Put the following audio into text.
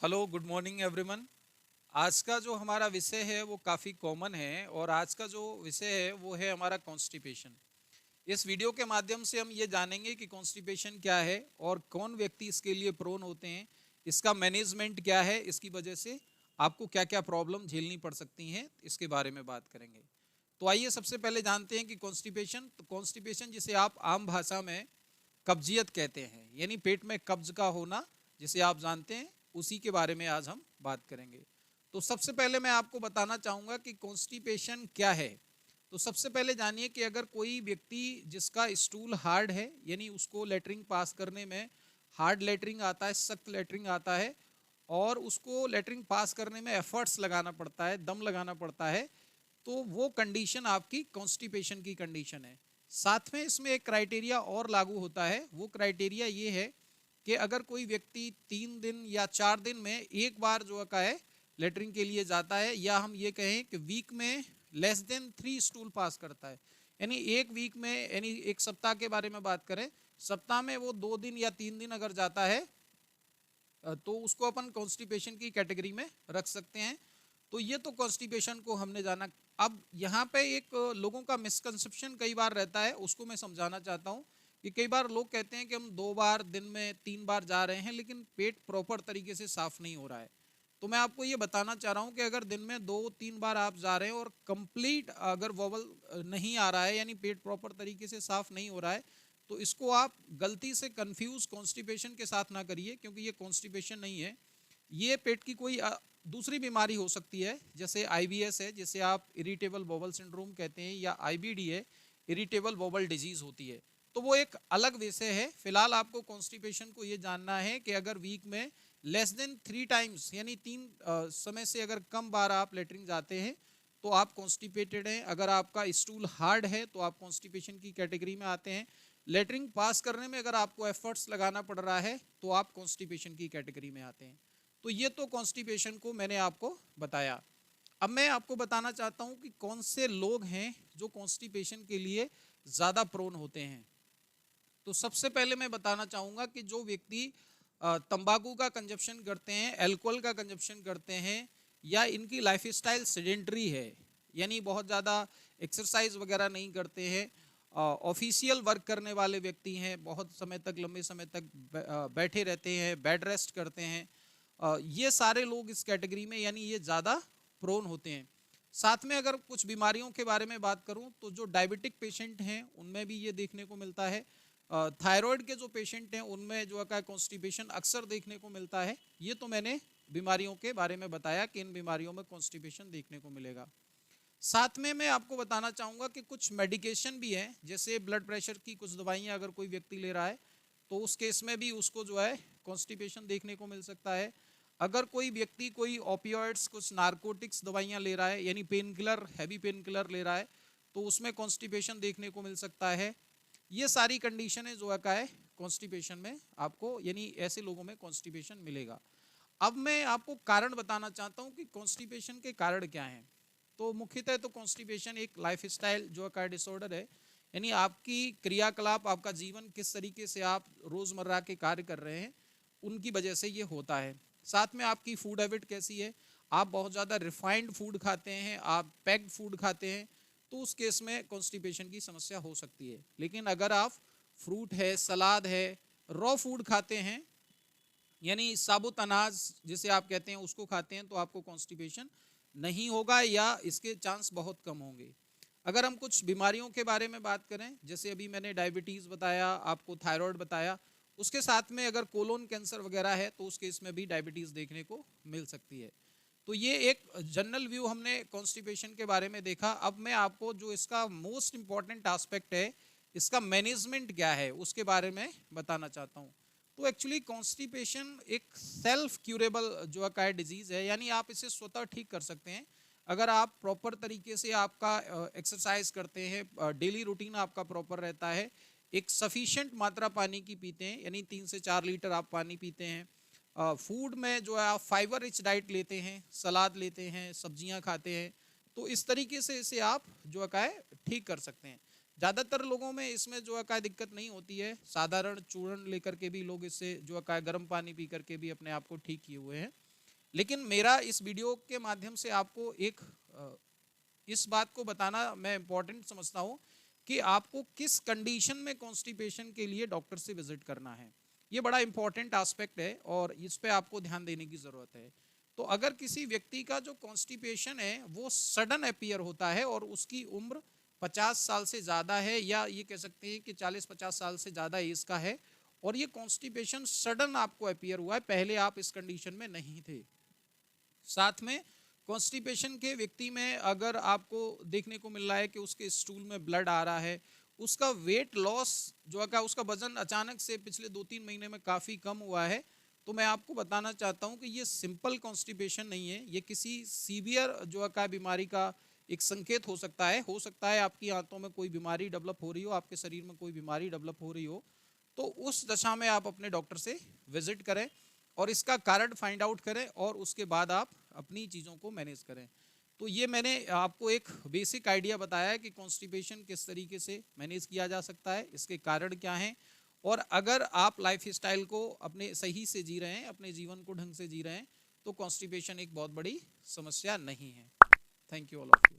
Hello, good morning everyone. आज का जो हमारा विषय है वो काफ़ी कॉमन है और आज का जो विषय है वो है हमारा कॉन्स्टिपेशन। इस वीडियो के माध्यम से हम ये जानेंगे कि कॉन्स्टिपेशन क्या है और कौन व्यक्ति इसके लिए प्रोन होते हैं, इसका मैनेजमेंट क्या है, इसकी वजह से आपको क्या क्या प्रॉब्लम झेलनी पड़ सकती हैं, इसके बारे में बात करेंगे। तो आइए सबसे पहले जानते हैं कि कॉन्स्टिपेशन जिसे आप आम भाषा में कब्जियत कहते हैं, यानी पेट में कब्ज का होना, जिसे आप जानते हैं, उसी के बारे में आज हम बात करेंगे। तो सबसे पहले मैं आपको बताना चाहूँगा कि कॉन्स्टिपेशन क्या है। तो सबसे पहले जानिए कि अगर कोई व्यक्ति जिसका स्टूल हार्ड है, यानी उसको लेटरिंग पास करने में हार्ड लेटरिंग आता है, सख्त लेटरिंग आता है, और उसको लेटरिंग पास करने में एफर्ट्स लगाना पड़ता है, दम लगाना पड़ता है, तो वो कंडीशन आपकी कॉन्स्टिपेशन की कंडीशन है। साथ में इसमें एक क्राइटेरिया और लागू होता है। वो क्राइटेरिया ये है कि अगर कोई व्यक्ति 3 दिन या 4 दिन में एक बार जो का है लेटरिन के लिए जाता है, या हम ये कहें कि वीक में लेस देन 3 स्टूल पास करता है, यानी एक वीक में, यानी एक सप्ताह के बारे में बात करें, सप्ताह में वो 2 दिन या 3 दिन अगर जाता है, तो उसको अपन कॉन्स्टिपेशन की कैटेगरी में रख सकते हैं। तो ये तो कॉन्स्टिपेशन को हमने जाना। अब यहाँ पे एक लोगों का मिसकंसेप्शन कई बार रहता है, उसको मैं समझाना चाहता हूँ कि कई बार लोग कहते हैं कि हम 2 बार दिन में 3 बार जा रहे हैं, लेकिन पेट प्रॉपर तरीके से साफ नहीं हो रहा है। तो मैं आपको ये बताना चाह रहा हूँ कि अगर दिन में 2-3 बार आप जा रहे हैं और कंप्लीट अगर वॉवल नहीं आ रहा है, यानी पेट प्रॉपर तरीके से साफ नहीं हो रहा है, तो इसको आप गलती से कंफ्यूज कॉन्स्टिपेशन के साथ ना करिए, क्योंकि ये कॉन्स्टिपेशन नहीं है। ये पेट की कोई दूसरी बीमारी हो सकती है, जैसे आईबीएस है, जिसे आप इरिटेबल बॉबल सिंड्रोम कहते हैं, या आईबीडी है, इरिटेबल बॉबल डिजीज होती है। तो वो एक अलग विषय है। फिलहाल आपको कॉन्स्टिपेशन को ये जानना है कि अगर वीक में लेस देन 3 टाइम्स, यानी 3 समय से अगर कम बार आप लेटरिन जाते हैं, तो आप कॉन्स्टिपेटेड हैं। अगर आपका स्टूल हार्ड है तो आप कॉन्स्टिपेशन की कैटेगरी में आते हैं। लेटरिन पास करने में अगर आपको एफर्ट्स लगाना पड़ रहा है तो आप कॉन्स्टिपेशन की कैटेगरी में आते हैं। तो ये तो कॉन्स्टिपेशन को मैंने आपको बताया। अब मैं आपको बताना चाहता हूँ कि कौन से लोग हैं जो कॉन्स्टिपेशन के लिए ज़्यादा प्रोन होते हैं। तो सबसे पहले मैं बताना चाहूँगा कि जो व्यक्ति तंबाकू का कंजप्शन करते हैं, अल्कोहल का कंजप्शन करते हैं, या इनकी लाइफस्टाइल सेडेंटरी है, यानी बहुत ज़्यादा एक्सरसाइज वगैरह नहीं करते हैं, ऑफिशियल वर्क करने वाले व्यक्ति हैं, बहुत समय तक, लंबे समय तक बैठे रहते हैं, बेड रेस्ट करते हैं, ये सारे लोग इस कैटेगरी में, यानी ये ज़्यादा प्रोन होते हैं। साथ में अगर कुछ बीमारियों के बारे में बात करूं, तो जो डायबिटिक पेशेंट हैं उनमें भी ये देखने को मिलता है। थायराइड के जो पेशेंट हैं उनमें जो है कॉन्स्टिपेशन अक्सर देखने को मिलता है। ये तो मैंने बीमारियों के बारे में बताया कि इन बीमारियों में कॉन्स्टिपेशन देखने को मिलेगा। साथ में मैं आपको बताना चाहूँगा कि कुछ मेडिकेशन भी हैं, जैसे ब्लड प्रेशर की कुछ दवाइयाँ अगर कोई व्यक्ति ले रहा है, तो उस केस में भी उसको जो है कॉन्स्टिपेशन देखने को मिल सकता है। अगर कोई व्यक्ति कोई ओपियोइड्स, कुछ नारकोटिक्स दवाइयाँ ले रहा है, यानी pain killer, heavy pain killer ले रहा है, तो उसमें कॉन्स्टिपेशन देखने को मिल सकता है। ये सारी कंडीशनें जो है का है कॉन्स्टिपेशन में आपको, यानी ऐसे लोगों में कॉन्स्टिपेशन मिलेगा। अब मैं आपको कारण बताना चाहता हूँ कि कॉन्स्टिपेशन के कारण क्या हैं। तो मुख्यतः तो कॉन्स्टिपेशन एक लाइफस्टाइल जो का डिसऑर्डर है, यानी आपकी क्रियाकलाप, आपका जीवन किस तरीके से आप रोज़मर्रा के कार्य कर रहे हैं, उनकी वजह से ये होता है। साथ में आपकी फूड हैबिट कैसी है, आप बहुत ज़्यादा रिफाइंड फूड खाते हैं, आप पैक्ड फूड खाते हैं, तो उस केस में कॉन्स्टिपेशन की समस्या हो सकती है। लेकिन अगर आप फ्रूट है, सलाद है, रॉ फूड खाते हैं, यानी साबुत अनाज जिसे आप कहते हैं, उसको खाते हैं, तो आपको कॉन्स्टिपेशन नहीं होगा, या इसके चांस बहुत कम होंगे। अगर हम कुछ बीमारियों के बारे में बात करें, जैसे अभी मैंने डायबिटीज़ बताया, आपको थायराइड बताया, उसके साथ में अगर कोलोन कैंसर वगैरह है, तो उस केस में भी डायबिटीज़ देखने को मिल सकती है। तो ये एक जनरल व्यू हमने कॉन्स्टिपेशन के बारे में देखा। अब मैं आपको जो इसका मोस्ट इंपॉर्टेंट एस्पेक्ट है, इसका मैनेजमेंट क्या है, उसके बारे में बताना चाहता हूँ। तो एक्चुअली कॉन्स्टिपेशन एक सेल्फ क्यूरेबल जो है डिजीज़ है, यानी आप इसे स्वतः ठीक कर सकते हैं। अगर आप प्रॉपर तरीके से आपका एक्सरसाइज करते हैं, डेली रूटीन आपका प्रॉपर रहता है, एक सफिशिएंट मात्रा पानी की पीते हैं, यानी 3 से 4 लीटर आप पानी पीते हैं, फूड में जो है आप फाइबर रिच डाइट लेते हैं, सलाद लेते हैं, सब्जियां खाते हैं, तो इस तरीके से इसे आप जो है ठीक कर सकते हैं। ज़्यादातर लोगों में इसमें जो है दिक्कत नहीं होती है, साधारण चूर्ण लेकर के भी लोग इससे जो है गर्म पानी पी करके भी अपने आप को ठीक किए हुए हैं। लेकिन मेरा इस वीडियो के माध्यम से आपको एक इस बात को बताना मैं इम्पोर्टेंट समझता हूँ कि आपको किस कंडीशन में कॉन्स्टिपेशन के लिए डॉक्टर से विजिट करना है। ये बड़ा इंपॉर्टेंट एस्पेक्ट है और इस पे आपको ध्यान देने की जरूरत है। तो अगर किसी व्यक्ति का जो कॉन्स्टिपेशन है वो सडन अपीयर होता है और उसकी उम्र 50 साल से ज़्यादा है, या ये कह सकते हैं कि 40-50 साल से ज़्यादा एज का है, और ये कॉन्स्टिपेशन सडन आपको अपीयर हुआ है, पहले आप इस कंडीशन में नहीं थे। साथ में कॉन्स्टिपेशन के व्यक्ति में अगर आपको देखने को मिल रहा है कि उसके स्टूल में ब्लड आ रहा है, उसका वेट लॉस जो है, उसका वजन अचानक से पिछले 2-3 महीने में काफ़ी कम हुआ है, तो मैं आपको बताना चाहता हूं कि ये सिंपल कॉन्स्टिपेशन नहीं है, ये किसी सीवियर जो है बीमारी का एक संकेत हो सकता है। आपकी आंतों में कोई बीमारी डेवलप हो रही हो, आपके शरीर में कोई बीमारी डेवलप हो रही हो, तो उस दशा में आप अपने डॉक्टर से विजिट करें और इसका कारण फाइंड आउट करें और उसके बाद आप अपनी चीज़ों को मैनेज करें। तो ये मैंने आपको एक बेसिक आइडिया बताया है कि कॉन्स्टिपेशन किस तरीके से मैनेज किया जा सकता है, इसके कारण क्या हैं, और अगर आप लाइफ स्टाइल को अपने सही से जी रहे हैं, अपने जीवन को ढंग से जी रहे हैं, तो कॉन्स्टिपेशन एक बहुत बड़ी समस्या नहीं है। Thank you all of you.